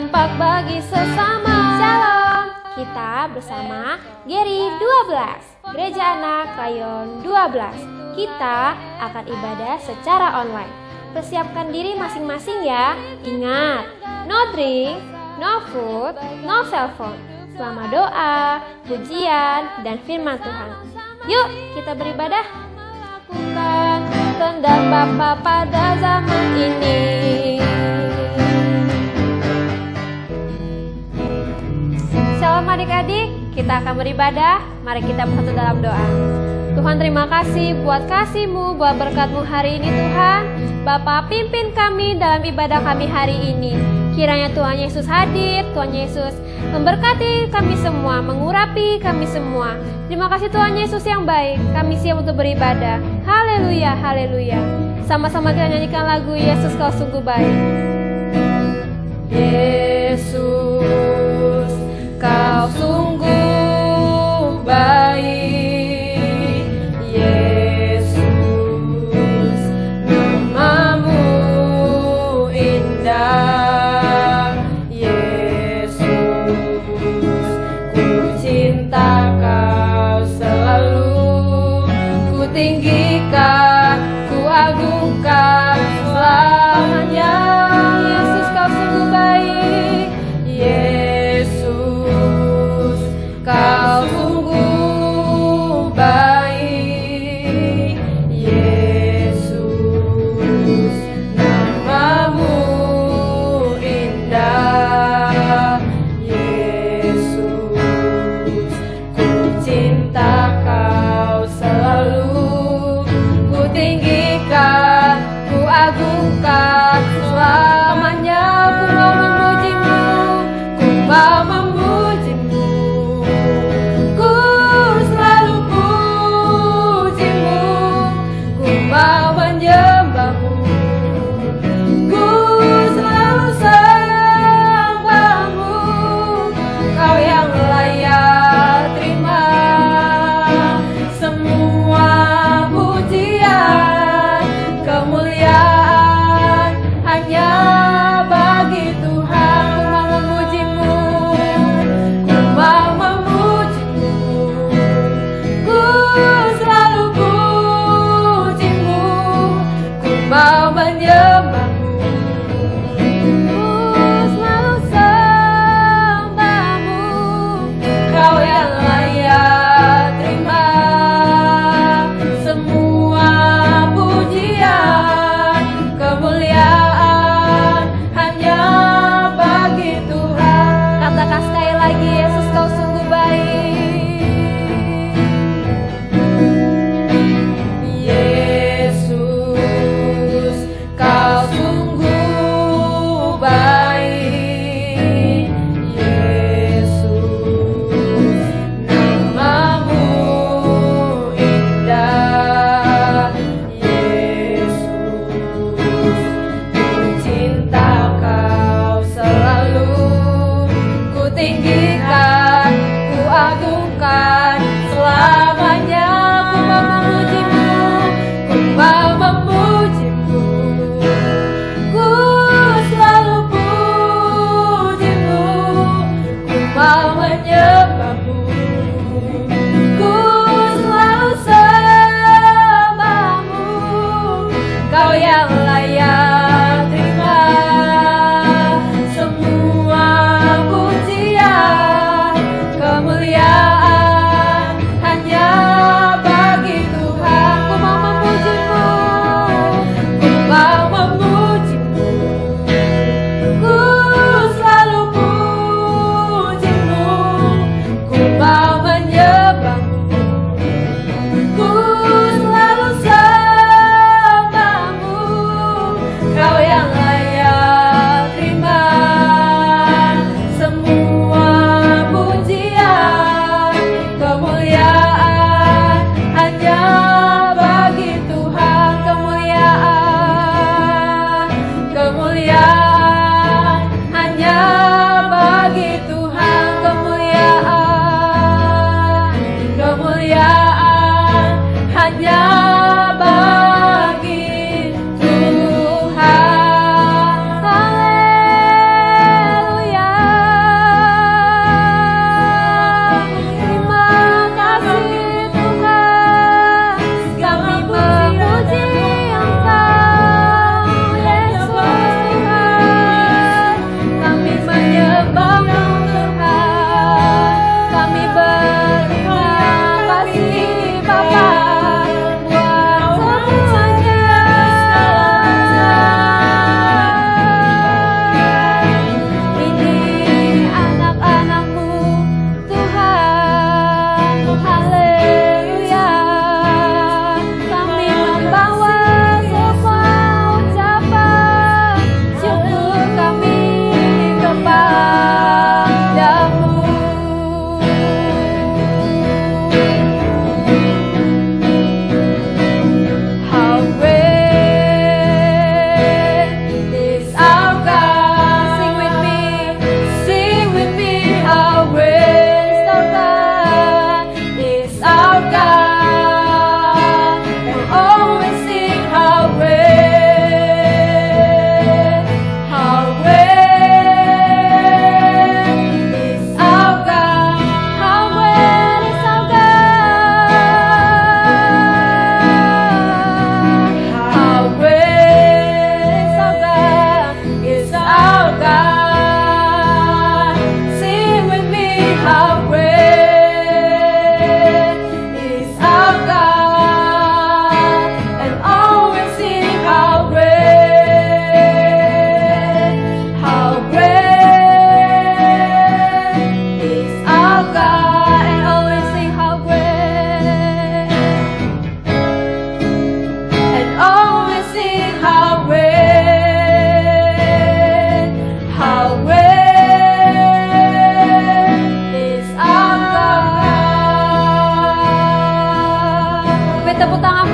dampak bagi sesama. Shalom, kita bersama Geri 12, Gereja Anak Rayon 12. Kita akan ibadah secara online. Persiapkan diri masing-masing ya. Ingat, no drink, no food, no cell phone. Selama doa, pujian, dan firman Tuhan. Yuk kita beribadah. Melakukan kehendak Bapa pada zaman ini. Shalom adik-adik, kita akan beribadah. Mari kita bersatu dalam doa. Tuhan, terima kasih buat kasih-Mu, buat berkat-Mu hari ini Tuhan. Bapa, pimpin kami dalam ibadah kami hari ini. Kiranya Tuhan Yesus hadir, Tuhan Yesus memberkati kami semua, mengurapi kami semua. Terima kasih Tuhan Yesus yang baik, kami siap untuk beribadah. Haleluya, haleluya. Sama-sama kita nyanyikan lagu Yesus Kau Sungguh Baik. Yesus, Kau sungguh baik. Tinggikan, ku agungkan selamanya. Yesus, Kau sungguh baik. Yesus,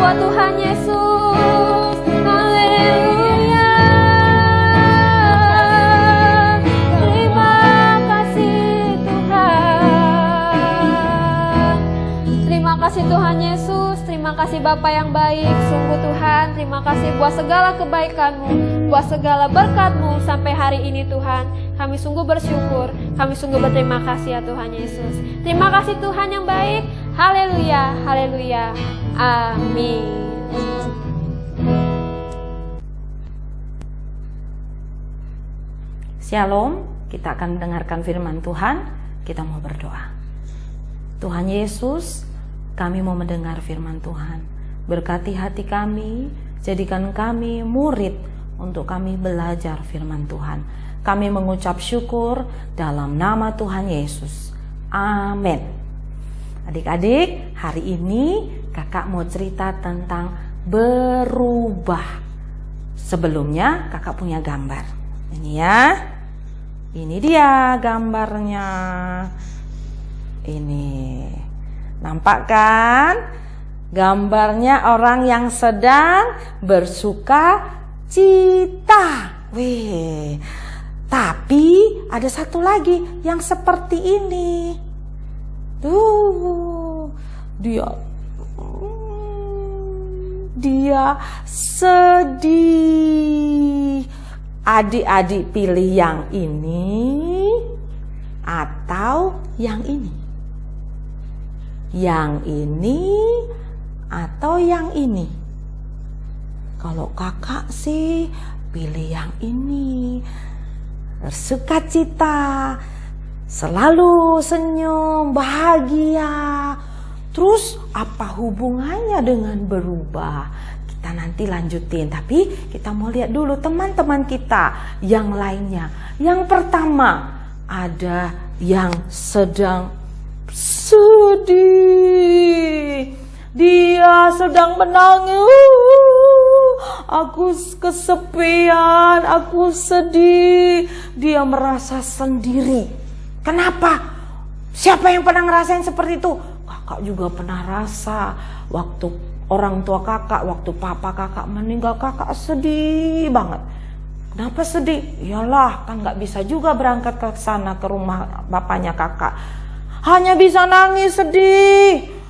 buat Tuhan Yesus. Haleluya. Terima kasih Tuhan. Terima kasih Tuhan Yesus. Terima kasih Bapa yang baik. Sungguh Tuhan, terima kasih buat segala kebaikan-Mu, buat segala berkat-Mu sampai hari ini Tuhan. Kami sungguh bersyukur, kami sungguh berterima kasih ya Tuhan Yesus. Terima kasih Tuhan yang baik. Haleluya, haleluya. Amin. Shalom, kita akan mendengarkan firman Tuhan. Kita mau berdoa. Tuhan Yesus, kami mau mendengar firman Tuhan. Berkati hati kami, jadikan kami murid untuk kami belajar firman Tuhan. Kami mengucap syukur dalam nama Tuhan Yesus. Amin. Adik-adik, hari ini kakak mau cerita tentang berubah. Sebelumnya kakak punya gambar. Ini ya. Ini dia gambarnya. Ini. Nampak kan? Gambarnya orang yang sedang bersuka cita. Wih. Tapi ada satu lagi yang seperti ini. Tuh, dia sedih. Adik-adik pilih yang ini atau yang ini? Yang ini atau yang ini? Kalau kakak sih pilih yang ini. Bersukacita, selalu senyum, bahagia. Terus apa hubungannya dengan berubah? Kita nanti lanjutin, tapi kita mau lihat dulu teman-teman kita yang lainnya. Yang pertama, ada yang sedang sedih. Dia sedang menangis. Aku kesepian, aku sedih. Dia merasa sendiri. Kenapa? Siapa yang pernah ngerasain seperti itu? Kakak juga pernah rasa. Waktu orang tua kakak, waktu papa kakak meninggal, kakak sedih banget. Kenapa sedih? Iyalah, kan gak bisa juga berangkat ke sana, ke rumah bapaknya kakak. Hanya bisa nangis, sedih.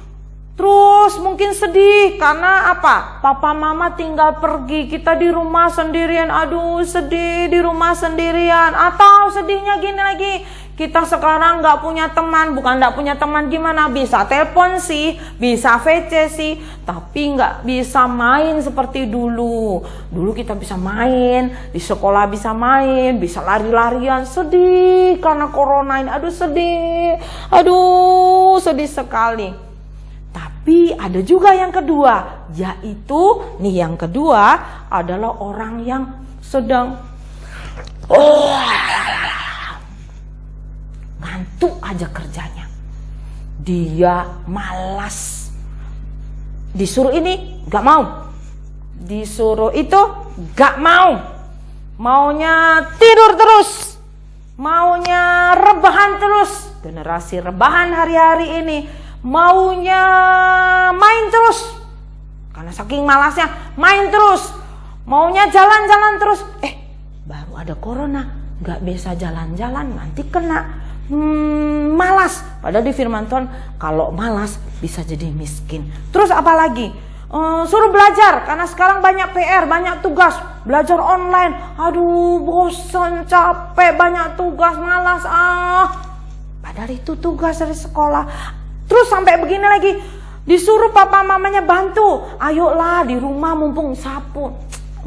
Terus mungkin sedih karena apa? Papa mama tinggal pergi, kita di rumah sendirian. Aduh, sedih di rumah sendirian. Atau sedihnya gini lagi, kita sekarang gak punya teman. Bukan gak punya teman gimana, bisa telepon sih, bisa VC sih, tapi gak bisa main seperti dulu. Dulu kita bisa main, di sekolah bisa main, bisa lari-larian. Sedih karena corona ini, aduh sedih. Aduh, sedih sekali. Tapi ada juga yang kedua, yaitu nih yang kedua adalah orang yang sedang ngantuk aja kerjanya. Dia malas. Disuruh ini gak mau, disuruh itu gak mau. Maunya tidur terus, maunya rebahan terus. Generasi rebahan hari-hari ini maunya main terus. Karena saking malasnya main terus. Maunya jalan-jalan terus. Baru ada corona, gak bisa jalan-jalan, nanti kena malas. Padahal di firman Tuhan kalau malas bisa jadi miskin. Terus apa lagi? Suruh belajar karena sekarang banyak PR, banyak tugas. Belajar online. Aduh, bosan, capek, banyak tugas, malas. Padahal itu tugas dari sekolah. Terus sampai begini lagi, disuruh papa mamanya bantu. Ayolah di rumah mumpung sapu.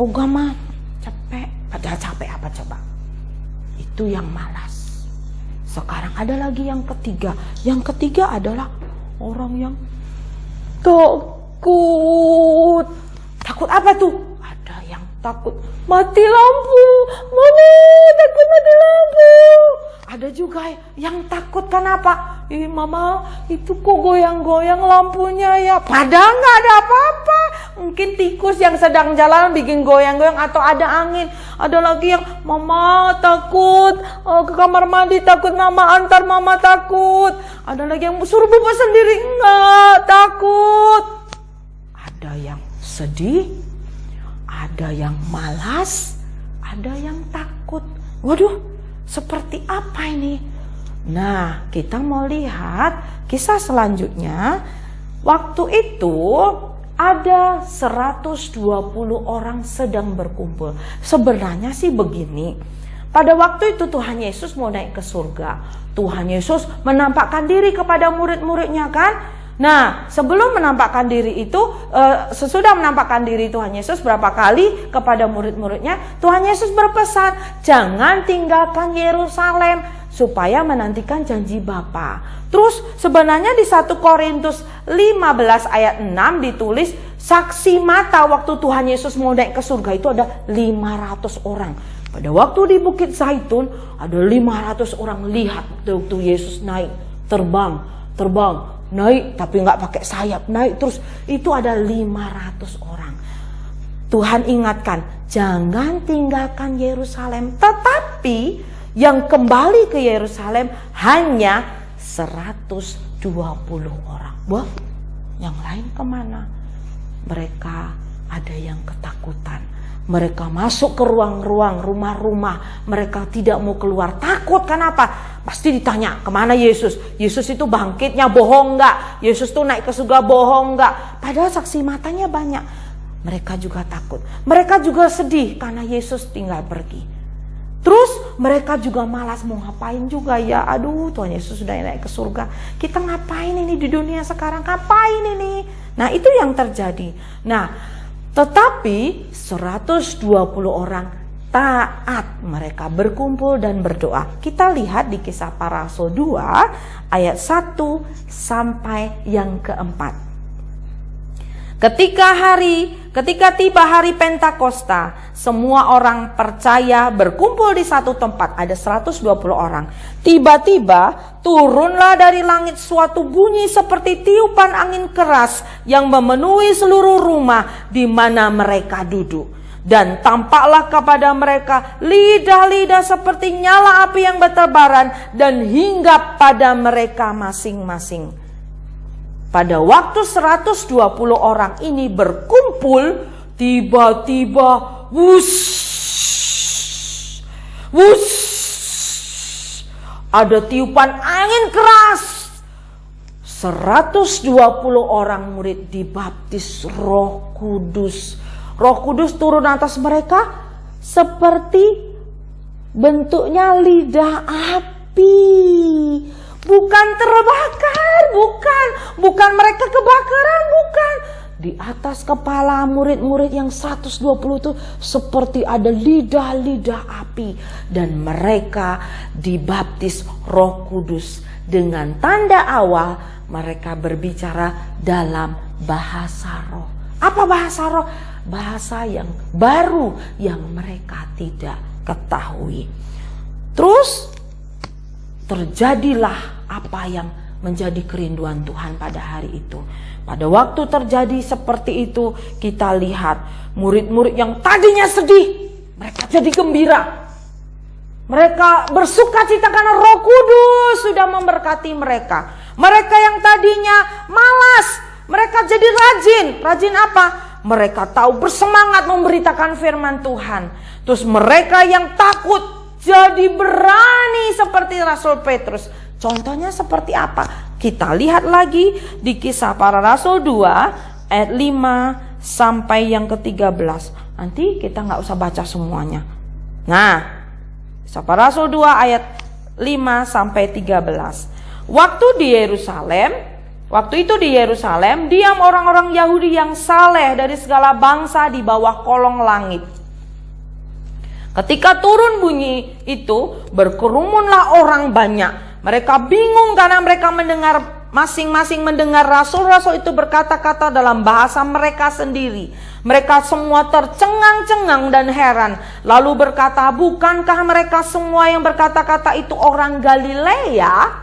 Oh gak mah, capek. Padahal capek apa coba? Itu yang malas. Sekarang ada lagi yang ketiga. Yang ketiga adalah orang yang takut. Takut apa tuh? Ada yang takut mati lampu. Mama takut mati lampu. Ada juga yang takut kenapa? Mama itu kok goyang-goyang lampunya ya. Padahal gak ada apa-apa. Mungkin tikus yang sedang jalan bikin goyang-goyang atau ada angin. Ada lagi yang mama takut ke kamar mandi, takut mama antar, mama takut. Ada lagi yang suruh bubuk sendiri, enggak takut. Ada yang sedih, ada yang malas, ada yang takut. Waduh, seperti apa ini? Nah, kita mau lihat kisah selanjutnya. Waktu itu ada 120 orang sedang berkumpul. Sebenarnya sih begini. Pada waktu itu Tuhan Yesus mau naik ke surga. Tuhan Yesus menampakkan diri kepada murid-muridnya kan? Nah, sebelum menampakkan diri itu, sesudah menampakkan diri Tuhan Yesus berapa kali kepada murid-muridnya, Tuhan Yesus berpesan, jangan tinggalkan Yerusalem supaya menantikan janji Bapa. Terus sebenarnya di 1 Korintus 15 ayat 6 ditulis, saksi mata waktu Tuhan Yesus mau naik ke surga itu ada 500 orang. Pada waktu di Bukit Zaitun ada 500 orang lihat waktu Yesus naik, terbang, naik tapi nggak pakai sayap, naik terus. Itu ada 500 orang. Tuhan ingatkan, jangan tinggalkan Yerusalem. Tetapi yang kembali ke Yerusalem hanya 120 orang. Wah, yang lain kemana? Mereka ada yang ketakutan. Mereka masuk ke ruang-ruang, rumah-rumah. Mereka tidak mau keluar. Takut, kenapa? Pasti ditanya, kemana Yesus? Yesus itu bangkitnya bohong nggak? Yesus itu naik ke surga bohong nggak? Padahal saksi matanya banyak. Mereka juga takut. Mereka juga sedih karena Yesus tinggal pergi. Terus mereka juga malas mau ngapain juga ya. Aduh, Tuhan Yesus sudah naik ke surga. Kita ngapain ini di dunia sekarang? Ngapain ini? Nah, itu yang terjadi. Nah, tetapi 120 orang taat, mereka berkumpul dan berdoa. Kita lihat di Kisah Para Rasul 2 ayat 1 sampai yang keempat. Ketika tiba hari Pentakosta, semua orang percaya berkumpul di satu tempat, ada 120 orang. Tiba-tiba turunlah dari langit suatu bunyi seperti tiupan angin keras yang memenuhi seluruh rumah di mana mereka duduk. Dan tampaklah kepada mereka lidah-lidah seperti nyala api yang bertebaran dan hinggap pada mereka masing-masing. Pada waktu 120 orang ini berkumpul, tiba-tiba ada tiupan angin keras. 120 orang murid dibaptis Roh Kudus. Roh Kudus turun atas mereka seperti bentuknya lidah api. Bukan terbakar, bukan mereka kebakaran, bukan. Di atas kepala murid-murid yang 120 itu seperti ada lidah-lidah api. Dan mereka dibaptis Roh Kudus. Dengan tanda awal mereka berbicara dalam bahasa roh. Apa bahasa roh? Bahasa yang baru yang mereka tidak ketahui. Terus terjadilah apa yang menjadi kerinduan Tuhan pada hari itu. Pada waktu terjadi seperti itu, kita lihat murid-murid yang tadinya sedih, mereka jadi gembira. Mereka bersuka cita karena Roh Kudus sudah memberkati mereka. Mereka yang tadinya malas, mereka jadi rajin. Rajin apa? Mereka tahu bersemangat memberitakan firman Tuhan. Terus mereka yang takut jadi berani seperti Rasul Petrus. Contohnya seperti apa? Kita lihat lagi di Kisah Para Rasul 2 ayat 5 sampai yang ke-13. Nanti kita nggak usah baca semuanya. Nah, Kisah Para Rasul 2 ayat 5 sampai 13. Waktu itu di Yerusalem diam orang-orang Yahudi yang saleh dari segala bangsa di bawah kolong langit. Ketika turun bunyi itu, berkerumunlah orang banyak. Mereka bingung karena mereka masing-masing mendengar rasul-rasul itu berkata-kata dalam bahasa mereka sendiri. Mereka semua tercengang-cengang dan heran. Lalu berkata, bukankah mereka semua yang berkata-kata itu orang Galilea?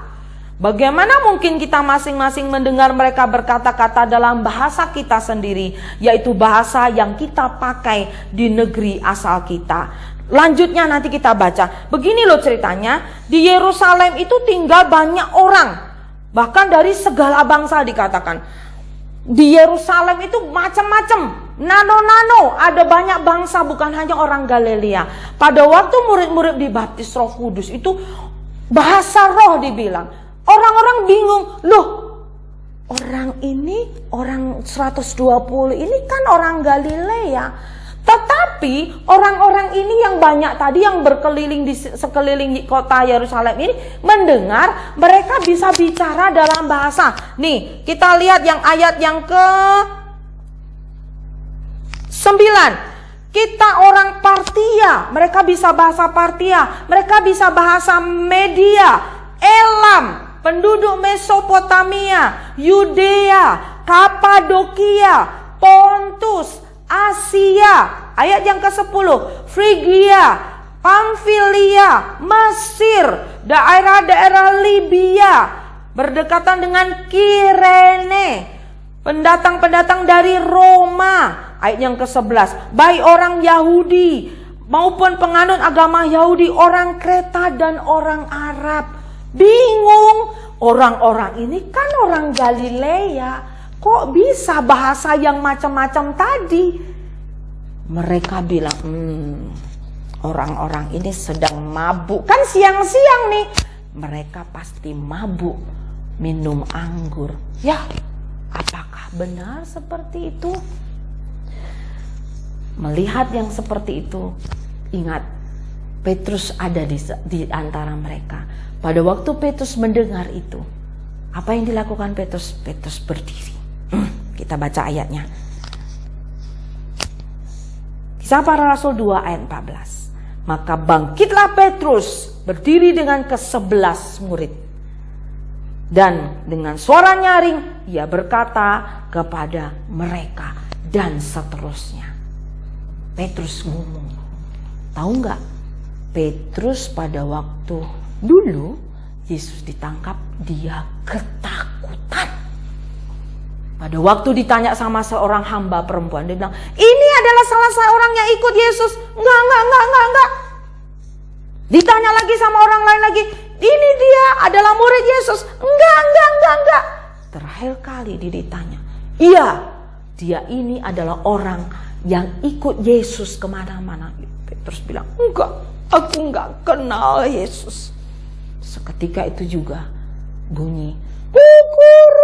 Bagaimana mungkin kita masing-masing mendengar mereka berkata-kata dalam bahasa kita sendiri, yaitu bahasa yang kita pakai di negeri asal kita. Lanjutnya nanti kita baca. Begini loh ceritanya, di Yerusalem itu tinggal banyak orang. Bahkan dari segala bangsa dikatakan. Di Yerusalem itu macam-macam. Nano-nano, ada banyak bangsa, bukan hanya orang Galilea. Pada waktu murid-murid dibaptis Roh Kudus itu bahasa roh dibilang. Orang-orang bingung, loh orang ini, orang 120 ini kan orang Galilea. Tetapi orang-orang ini yang banyak tadi yang berkeliling di sekeliling kota Yerusalem ini mendengar mereka bisa bicara dalam bahasa. Nih, kita lihat yang ayat yang ke 9. Kita orang Partia, mereka bisa bahasa Partia, mereka bisa bahasa Media, Elam, penduduk Mesopotamia, Yudea, Kapadokia, Pontus, Asia, ayat yang ke-10, Frigia, Pamfilia, Mesir, daerah-daerah Libya, berdekatan dengan Kirene, pendatang-pendatang dari Roma, ayat yang ke-11, baik orang Yahudi maupun penganut agama Yahudi, orang Kreta dan orang Arab. Bingung, orang-orang ini kan orang Galilea, kok bisa bahasa yang macam-macam tadi? Mereka bilang, orang-orang ini sedang mabuk. Kan siang-siang nih. Mereka pasti mabuk, minum anggur. Ya, apakah benar seperti itu? Melihat yang seperti itu, ingat, Petrus ada di antara mereka. Pada waktu Petrus mendengar itu, apa yang dilakukan Petrus? Petrus berdiri. Kita baca ayatnya. Kisah Para Rasul 2 ayat 14. Maka bangkitlah Petrus berdiri dengan ke-11 murid. Dan dengan suara nyaring ia berkata kepada mereka, dan seterusnya. Petrus ngomong. Tahu nggak? Petrus pada waktu dulu Yesus ditangkap, dia ketakutan. Pada waktu ditanya sama seorang hamba perempuan, dia bilang, ini adalah salah seorang yang ikut Yesus. Enggak. Ditanya lagi sama orang lain lagi, ini dia adalah murid Yesus. Enggak. Terakhir kali dia ditanya, iya, dia ini adalah orang yang ikut Yesus kemana-mana. Petrus bilang, enggak, aku enggak kenal Yesus. Seketika itu juga bunyi kukuruk.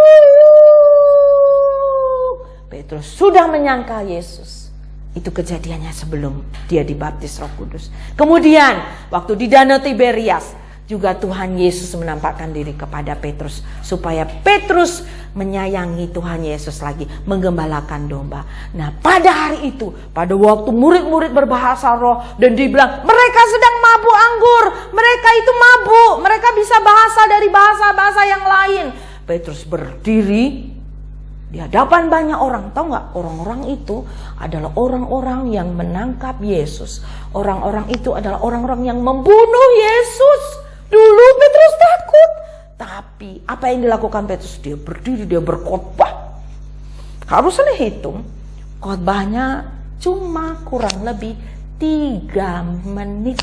Petrus sudah menyangka Yesus. Itu kejadiannya sebelum dia dibaptis Roh Kudus. Kemudian waktu di Danau Tiberias juga Tuhan Yesus menampakkan diri kepada Petrus supaya Petrus menyayangi Tuhan Yesus lagi, menggembalakan domba. Nah, pada hari itu, pada waktu murid-murid berbahasa roh dan dibilang mereka sedang mabuk anggur, mereka itu mabuk, mereka bisa bahasa dari bahasa-bahasa yang lain. Petrus berdiri di hadapan banyak orang. Tahu nggak? Orang-orang itu adalah orang-orang yang menangkap Yesus. Orang-orang itu adalah orang-orang yang membunuh Yesus. Dulu Petrus takut. Tapi apa yang dilakukan Petrus? Dia berdiri, dia berkhotbah. Harusnya hitung. Khotbahnya cuma kurang lebih 3 menit.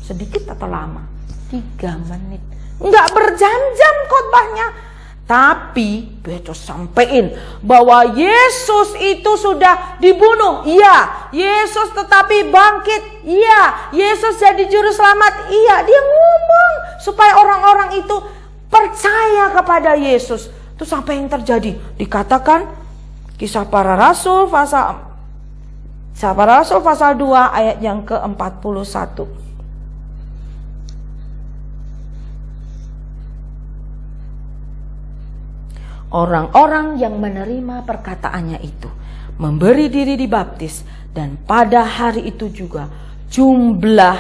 Sedikit atau lama? 3 menit. Enggak berjam-jam khotbahnya. Tapi Petrus sampaikan bahwa Yesus itu sudah dibunuh. Iya. Yesus tetapi bangkit. Iya. Yesus jadi juru selamat. Iya. Dia ngomong supaya orang-orang itu percaya kepada Yesus. Itu sampai yang terjadi. Dikatakan Kisah Para Rasul pasal 2 ayat yang ke-41. Orang-orang yang menerima perkataannya itu memberi diri dibaptis, dan pada hari itu juga jumlah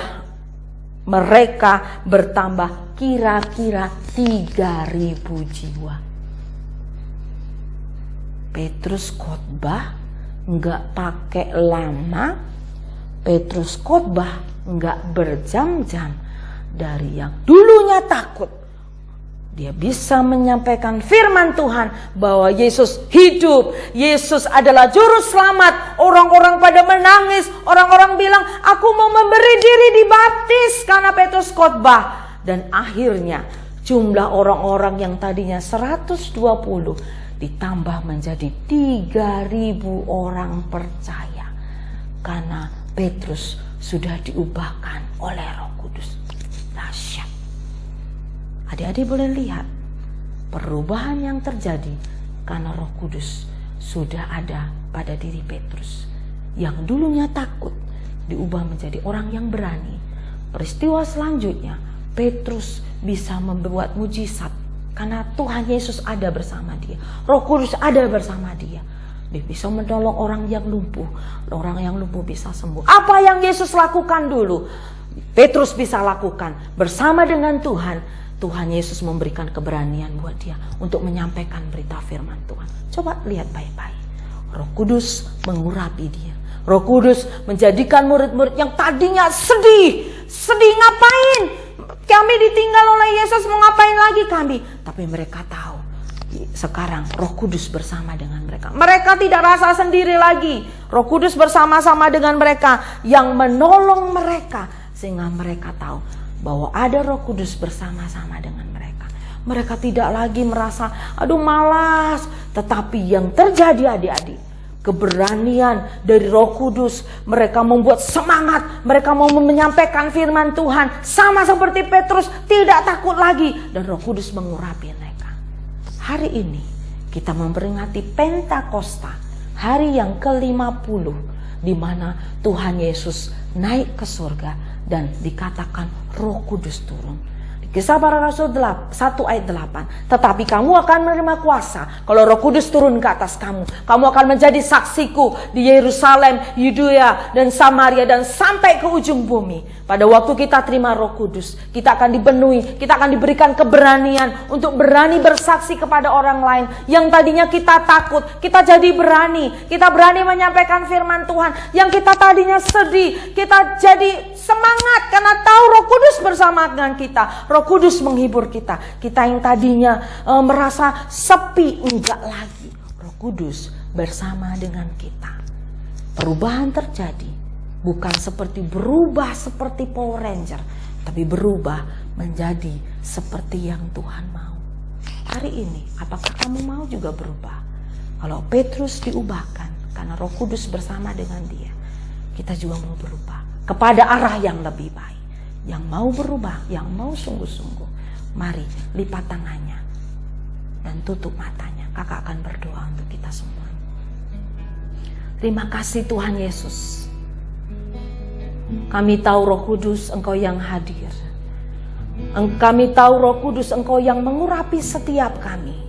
mereka bertambah kira-kira 3.000 jiwa. Petrus khotbah enggak pakai lama, Petrus khotbah enggak berjam-jam. Dari yang dulunya takut, dia bisa menyampaikan firman Tuhan bahwa Yesus hidup. Yesus adalah juru selamat. Orang-orang pada menangis. Orang-orang bilang, aku mau memberi diri dibaptis karena Petrus khotbah. Dan akhirnya jumlah orang-orang yang tadinya 120 ditambah menjadi 3.000 orang percaya. Karena Petrus sudah diubahkan oleh Roh Kudus. Dahsyat. Adik-adik boleh lihat perubahan yang terjadi karena Roh Kudus sudah ada pada diri Petrus. Yang dulunya takut diubah menjadi orang yang berani. Peristiwa selanjutnya, Petrus bisa membuat mujizat karena Tuhan Yesus ada bersama dia. Roh Kudus ada bersama dia. Dia bisa menolong orang yang lumpuh. Orang yang lumpuh bisa sembuh. Apa yang Yesus lakukan dulu, Petrus bisa lakukan bersama dengan Tuhan. Tuhan Yesus memberikan keberanian buat dia untuk menyampaikan berita firman Tuhan. Coba lihat baik-baik. Roh Kudus mengurapi dia. Roh Kudus menjadikan murid-murid yang tadinya sedih. Sedih ngapain? Kami ditinggal oleh Yesus, mau ngapain lagi kami? Tapi mereka tahu sekarang Roh Kudus bersama dengan mereka. Mereka tidak rasa sendiri lagi. Roh Kudus bersama-sama dengan mereka yang menolong mereka. Sehingga mereka tahu bahwa ada Roh Kudus bersama-sama dengan mereka. Mereka tidak lagi merasa aduh malas. Tetapi yang terjadi adik-adik, keberanian dari Roh Kudus, mereka membuat semangat, mereka mau menyampaikan firman Tuhan, sama seperti Petrus, tidak takut lagi, dan Roh Kudus mengurapi mereka. Hari ini kita memperingati Pentakosta, hari yang ke-50, di mana Tuhan Yesus naik ke surga dan dikatakan Roh Kudus turun. Kisah Para Rasul 1 ayat 8. Tetapi kamu akan menerima kuasa kalau Roh Kudus turun ke atas kamu. Kamu akan menjadi saksiku di Yerusalem, Yudea, dan Samaria, dan sampai ke ujung bumi. Pada waktu kita terima Roh Kudus, kita akan dipenuhi, kita akan diberikan keberanian untuk berani bersaksi kepada orang lain. Yang tadinya kita takut, kita jadi berani. Kita berani menyampaikan firman Tuhan. Yang kita tadinya sedih, kita jadi semangat karena tahu Roh Kudus bersama dengan kita. Roh Kudus menghibur kita. Kita yang tadinya merasa sepi, enggak lagi. Roh Kudus bersama dengan kita. Perubahan terjadi. Bukan seperti berubah seperti Power Ranger, tapi berubah menjadi seperti yang Tuhan mau. Hari ini, apakah kamu mau juga berubah? Kalau Petrus diubahkan karena Roh Kudus bersama dengan dia, kita juga mau berubah kepada arah yang lebih baik. Yang mau berubah, yang mau sungguh-sungguh, mari lipat tangannya dan tutup matanya. Kakak akan berdoa untuk kita semua. Terima kasih Tuhan Yesus. Kami tahu Roh Kudus Engkau yang hadir. Kami tahu Roh Kudus Engkau yang mengurapi setiap kami.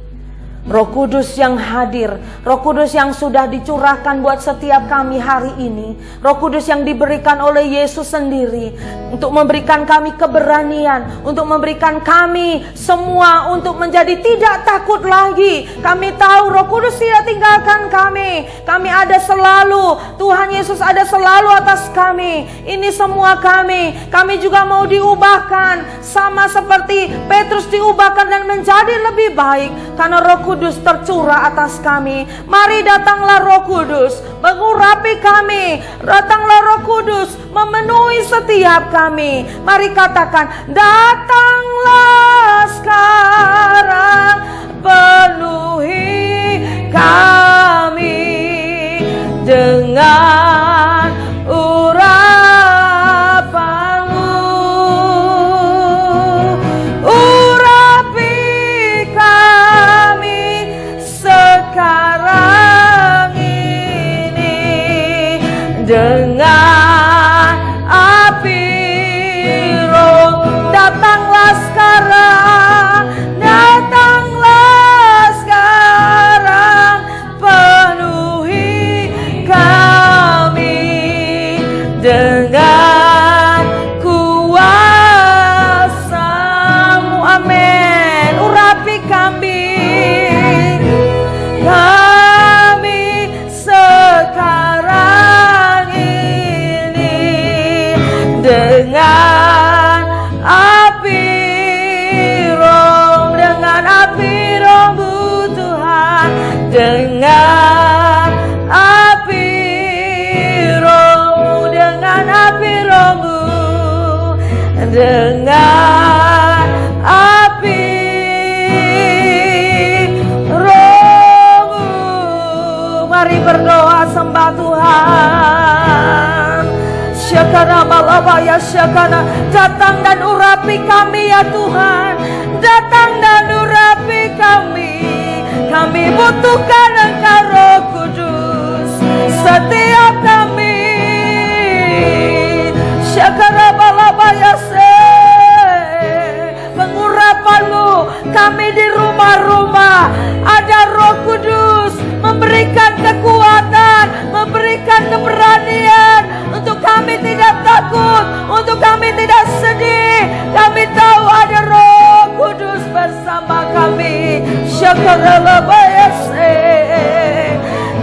Roh Kudus yang hadir, Roh Kudus yang sudah dicurahkan buat setiap kami hari ini, Roh Kudus yang diberikan oleh Yesus sendiri untuk memberikan kami keberanian, untuk memberikan kami semua untuk menjadi tidak takut lagi. Kami tahu Roh Kudus tidak tinggalkan kami. Kami ada selalu, Tuhan Yesus ada selalu atas kami. Ini semua kami juga mau diubahkan sama seperti Petrus diubahkan dan menjadi lebih baik karena Roh Kudus tercurah atas kami. Mari datanglah Roh Kudus mengurapi kami. Datanglah Roh Kudus memenuhi setiap kami. Mari katakan, datanglah sekarang, penuhi kami dengan urapanmu. Urapi kami sekarang ini dengan api Roh. Datanglah sekarang, datanglah sekarang, penuhi kami dengan kuasa-Mu. Amin. Urapi kami sekarang ini dengan api Roh, dengan api Roh-Mu Tuhan, dengan api Roh-Mu, dengan api Roh-Mu, dengan api Roh. Datang dan urapi kami ya Tuhan. Datang dan urapi kami. Kami butuhkan Engkau Roh Kudus setiap kami. Pengurapan-Mu kami di rumah-rumah. Ada Roh Kudus memberikan kekuatan, memberikan keberanian untuk kami tidak takut, untuk kami tidak sedih. Kami tahu ada Roh Kudus bersama kami.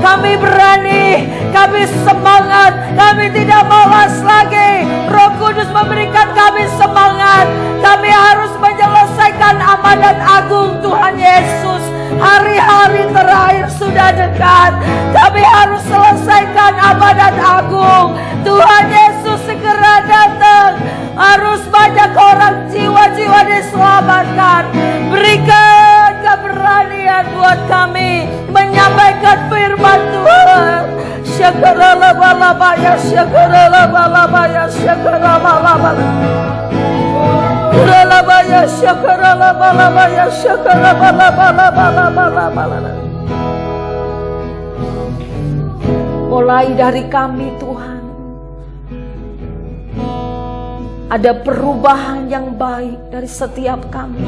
Kami berani, kami semangat, kami tidak malas lagi. Roh Kudus memberikan kami semangat. Kami harus menyelesaikan amanat agung Tuhan Yesus. Hari-hari terakhir sudah dekat. Kami harus selesaikan amanat agung. Tuhan Yesus segera datang. Harus banyak orang, jiwa-jiwa diselamatkan. Berikan keberanian buat kami menyampaikan firman Tuhan. Syakarabalabaya, syakarabalabaya, syakarabalabaya. Syakarabalabaya, syakarabalabaya, syakarabalabaya. Mulai dari kami Tuhan, ada perubahan yang baik dari setiap kami.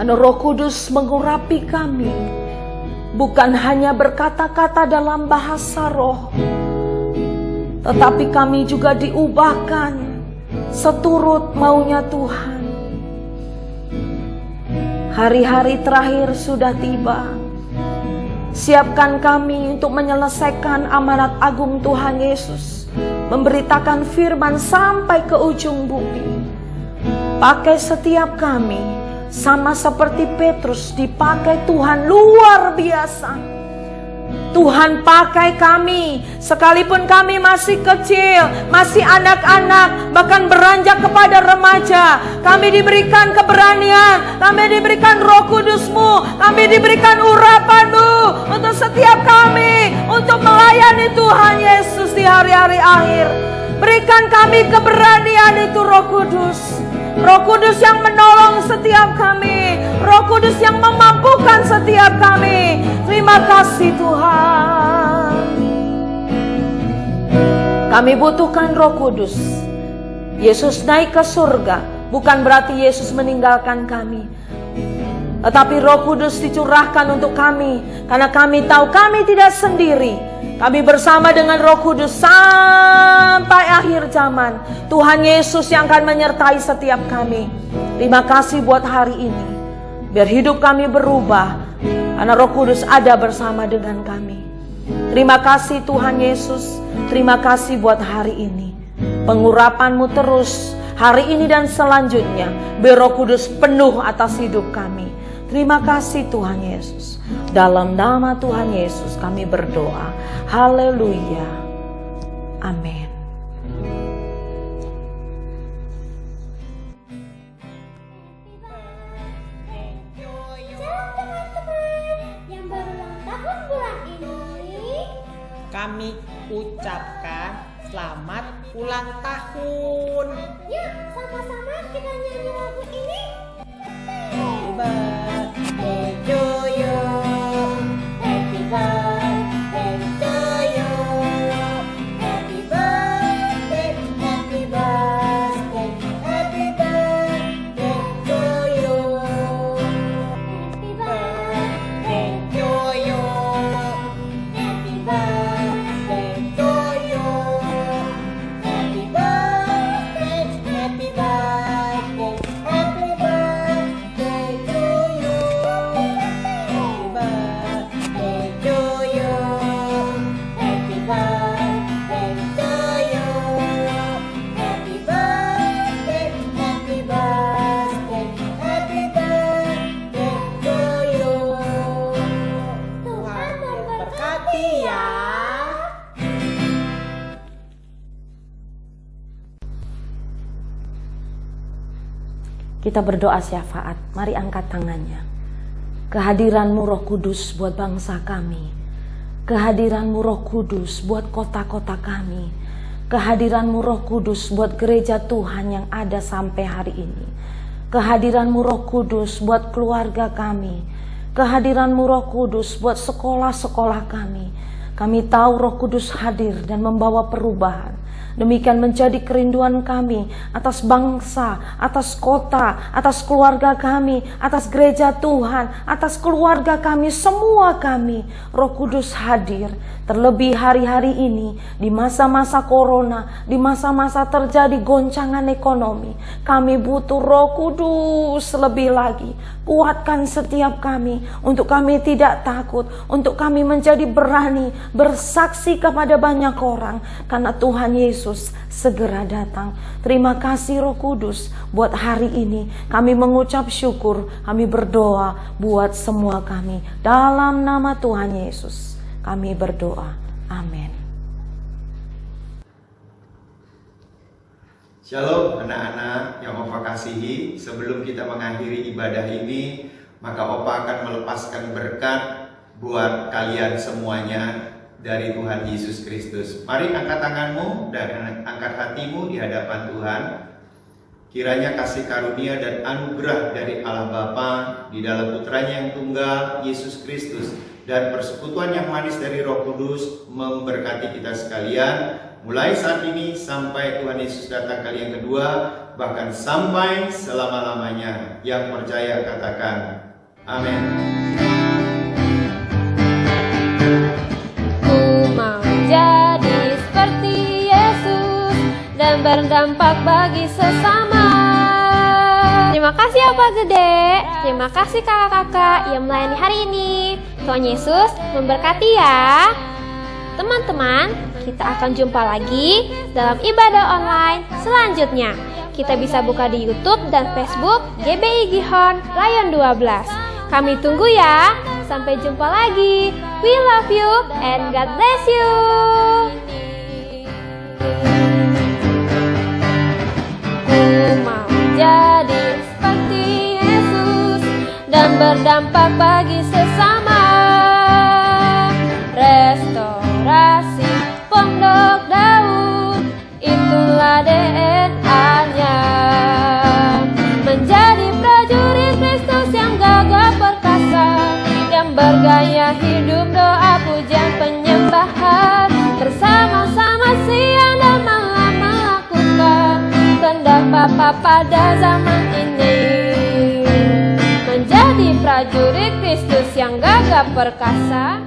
Roh Kudus mengurapi kami, bukan hanya berkata-kata dalam bahasa roh, tetapi kami juga diubahkan seturut maunya Tuhan. Hari-hari terakhir sudah tiba. Siapkan kami untuk menyelesaikan amanat agung Tuhan Yesus, memberitakan firman sampai ke ujung bumi. Pakai setiap kami, sama seperti Petrus dipakai Tuhan luar biasa. Tuhan pakai kami, sekalipun kami masih kecil, masih anak-anak, bahkan beranjak kepada remaja. Kami diberikan keberanian, kami diberikan Roh Kudus-Mu, kami diberikan urapan-Mu untuk setiap kami, untuk melayani Tuhan Yesus di hari-hari akhir. Berikan kami keberanian itu Roh Kudus. Roh Kudus yang menolong setiap kami, Roh Kudus yang memampukan setiap kami. Terima kasih Tuhan. Kami butuhkan Roh Kudus. Yesus naik ke surga, bukan berarti Yesus meninggalkan kami, tetapi Roh Kudus dicurahkan untuk kami, karena kami tahu kami tidak sendiri. Kami bersama dengan Roh Kudus sampai akhir zaman. Tuhan Yesus yang akan menyertai setiap kami. Terima kasih buat hari ini. Biar hidup kami berubah, karena Roh Kudus ada bersama dengan kami. Terima kasih Tuhan Yesus. Terima kasih buat hari ini. Pengurapan-Mu terus hari ini dan selanjutnya. Biar Roh Kudus penuh atas hidup kami. Terima kasih Tuhan Yesus. Dalam nama Tuhan Yesus kami berdoa. Haleluya. Amin. Shalom teman-teman yang berulang tahun bulan ini. Kami ucapkan selamat ulang tahun. Yuk sama-sama kita nyanyi lagu ini. Happy birthday to you. Happy birthday to you. Happy birthday, happy birthday, happy birthday to you. Happy birthday to you. Happy birthday to you. Happy birthday, happy birthday, happy birthday to you. Happy birthday to you. Happy birthday to you. Happy birthday, happy birthday, happy birthday to you. Tuhan memberkati ya. Kita berdoa syafaat. Mari angkat tangannya. Kehadiran-Mu Roh Kudus buat bangsa kami. Kehadiran-Mu Roh Kudus buat kota-kota kami. Kehadiran-Mu Roh Kudus buat gereja Tuhan yang ada sampai hari ini. Kehadiran-Mu Roh Kudus buat keluarga kami. Kehadiran-Mu Roh Kudus buat sekolah-sekolah kami. Kami tahu Roh Kudus hadir dan membawa perubahan. Demikian menjadi kerinduan kami atas bangsa, atas kota, atas keluarga kami, atas gereja Tuhan, atas keluarga kami, semua kami. Roh Kudus hadir. Terlebih hari-hari ini, di masa-masa corona, di masa-masa terjadi goncangan ekonomi, kami butuh Roh Kudus lebih lagi. Kuatkan setiap kami, untuk kami tidak takut, untuk kami menjadi berani, bersaksi kepada banyak orang, karena Tuhan Yesus segera datang. Terima kasih Roh Kudus, buat hari ini kami mengucap syukur, kami berdoa buat semua kami. Dalam nama Tuhan Yesus kami berdoa. Amin. Shalom anak-anak yang Opa kasihi. Sebelum kita mengakhiri ibadah ini, maka Opa akan melepaskan berkat buat kalian semuanya dari Tuhan Yesus Kristus. Mari angkat tanganmu dan angkat hatimu di hadapan Tuhan. Kiranya kasih karunia dan anugerah dari Allah Bapa di dalam Putranya yang tunggal, Yesus Kristus, dan persekutuan yang manis dari Roh Kudus memberkati kita sekalian, mulai saat ini sampai Tuhan Yesus datang kali yang kedua, bahkan sampai selama-lamanya. Yang percaya katakan amin. Ku mau jadi seperti Yesus dan berdampak bagi sesama. Terima kasih Opa Gede, terima kasih kakak-kakak yang melayani hari ini. Tuhan Yesus memberkati ya. Teman-teman, kita akan jumpa lagi dalam ibadah online selanjutnya. Kita bisa buka di YouTube dan Facebook GBI Gihon Rayon 12. Kami tunggu ya. Sampai jumpa lagi. We love you and God bless you. Ku mau jadi seperti Yesus dan berdampak bagi sesama. Restorasi Pondok Daud, itulah DNA-nya. Menjadi prajurit Kristus yang gagah perkasa, yang bergaya hidup doa pujian penyembahan, bersama-sama siang dan malam melakukan kehendak Bapa pada zaman ini. Menjadi prajurit Kristus yang gagah perkasa.